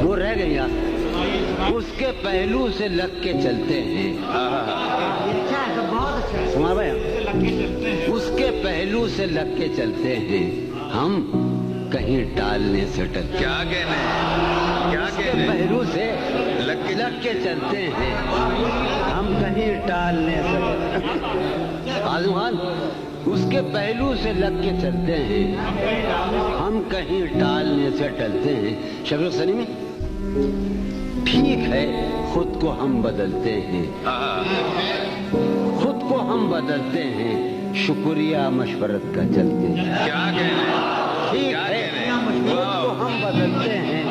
वो रह गई यार। उसके पहलू से लग के चलते हैं। सुना भाई, उसके पहलू से लग के चलते हैं हम, कहीं टालने से टल। क्या कहने, क्या कहने, पहलू से लग के चलते हैं हम, कहीं टालने से। आजम खान, उसके पहलू से लग के चलते हैं हम, कहीं टालने से टलते हैं। शबीर सनी में ठीक है, खुद को हम बदलते हैं, खुद को हम बदलते हैं, शुक्रिया मशवरत का चलते हैं। क्या कहने, ठीक है, खुद को हम बदलते हैं,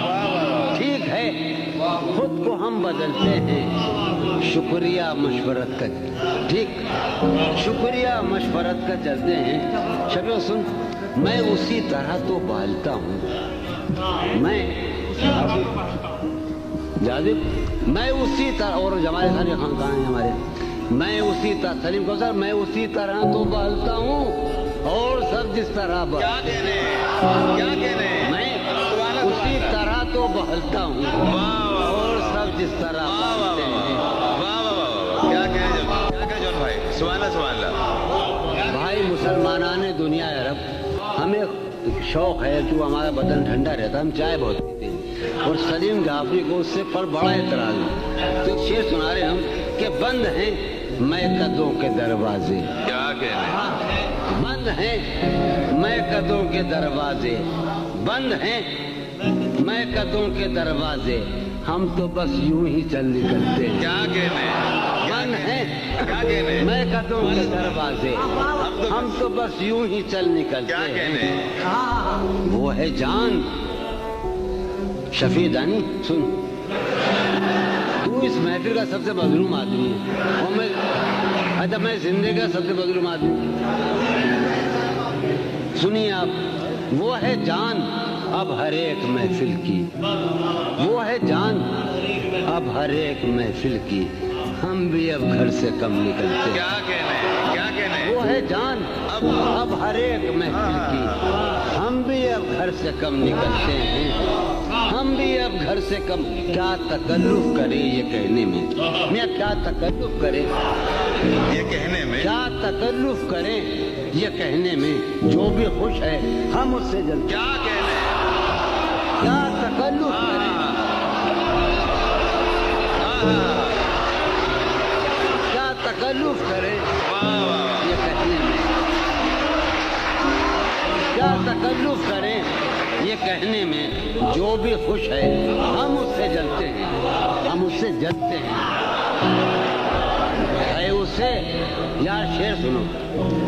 ठीक है, खुद को हम बदलते हैं, शुक्रिया मशवरत का, ठीक, शुक्रिया मशवरत का चलते हैं। शबीर सुन, मैं उसी तरह तो पालता हूँ, मैं जादिब, मैं उसी तरह, और जमाल खान खान कहाँ हैं हमारे, मैं उसी तरह, सलीम कौसर, मैं उसी तरह तो पालता हूँ और सब जिस तरह क्या कहने, क्या कहने, मैं उसी तरह तो बहलता हूँ और सब जिस तरह बहलते हैं। क्या कहे जौन भाई, सुभान अल्लाह। भाई मुसलमानाने दुनिया अरब, हमें शौक है कि हमारा बदन ठंडा रहता, हम चाय बहुत पीते हैं, और सलीम जाफरी को उससे पर बड़ा एतराज है। तो शेर सुना रहे हम कि बंद हैं मैं कदों के दरवाजे, क्या कहने, बंद हैं मैं कदों के दरवाजे, बंद हैं मैं कदों के दरवाजे, हम तो बस यूं ही चल निकलते हैं। क्या कहने, बंद हैं क्या कहने, मैं कदों के दरवाजे, हम तो बस यूं ही चल निकलते क्या हैं। कहने, वो है जान शफी दानी। सुन, तू इस महफिल का सबसे मजलूम आदमी है, और मैं जिंदगी का सबसे मजलूम आदमी। सुनिए आप, वो है जान अब हर एक महफिल की, वो है जान अब हर एक महफिल की, हम भी अब घर से कम निकलते हैं। क्या कहने, क्या कहने, वो है जान अब हर एक महफिल की, हम भी अब घर से कम निकलते हैं, हम भी अब घर से कम। क्या तकल्लुफ करे ये कहने में, मैं क्या तकल्लुफ करे ये कहने में, क्या तकल्लुफ करे ये कहने में, जो भी खुश है हम उससे जलते। क्या कहने, क्या तकल्लुफ करे, क्या तकल्लुफ करे ये कहने में, क्या तकल्लुफ करे ये कहने में, जो भी खुश है हम उससे जलते हैं, हम उससे जलते हैं। है उससे यार, शेर सुनो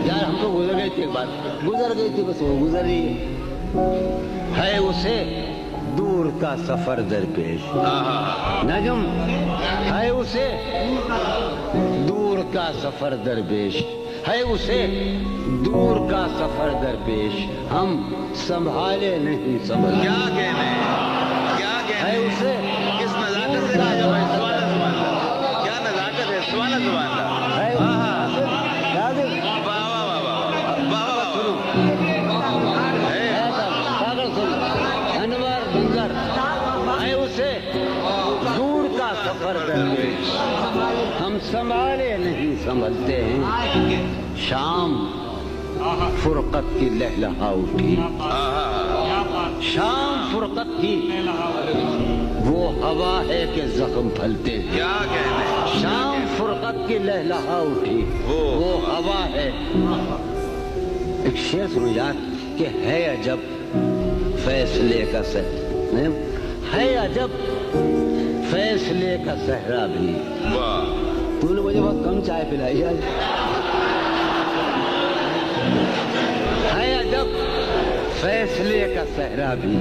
यार, हम तो गुजर गई थी, एक बात गुजर गई थी, बस वो गुजर रही है उसे दूर का सफर दरपेश। नजम है उसे दूर का सफर दरपेश, है उसे दूर का सफर दरपेश, हम संभाले नहीं समझ। क्या कहने, क्या कहने, है उसे किस नजाकत से कहा भाई, सुभान अल्लाह, क्या नजाकत है, सुभान अल्लाह। है अनवर मंजर, है उसे दूर का सफर दरपेश, हम संभाले नहीं संभलते हैं। शाम फुरकत की लहलहा उठी, शाम फुरकत की वो हवा है कि जख्म फलते हैं। क्या कहने, शाम फुरकत की लहलहा उठी वो हवा है। एक शेर सुनो यार कि है अजब फैसले का है अजब फैसले का सहरा भी। वाह, तूने मुझे बहुत कम चाय पिलाई आज। है अजब फैसले का सहरा भी,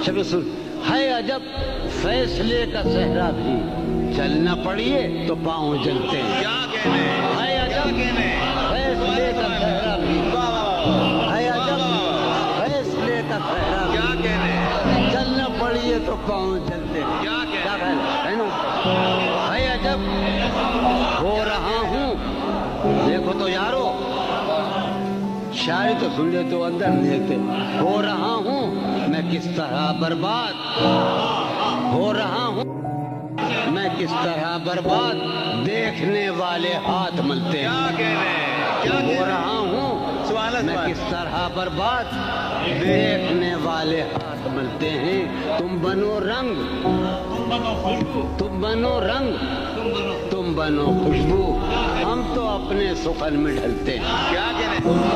शब्द सुन, है अजब फैसले का सहरा भी, चलना पड़िए तो पाँव जलते हैं। क्या कहने, है अजब फैसले का सहरा भी, है अजब फैसले का सहरा भी, क्या कहने, चलना पड़िए तो पाँव जलते हैं। क्या क्या कहने, है ना, है अजब हो रहा हूँ, देखो तो यारो, शायरी तो सुन ले तो अंदर देखते, हो रहा हूँ मैं किस तरह बर्बाद हो रहा हूँ, मैं किस तरह बर्बाद, देखने वाले हाथ मलते हैं। क्या कह रहे हैं, क्या हो रहा हूँ, सवाल है, मैं सवाल। किस तरह बर्बाद, देखने वाले हाथ मलते हैं। तुम बनो रंग, तुम बनो रंग, तुम बनो खुशबू, हम तो अपने सुखन में ढलते हैं। क्या कह रहे हैं?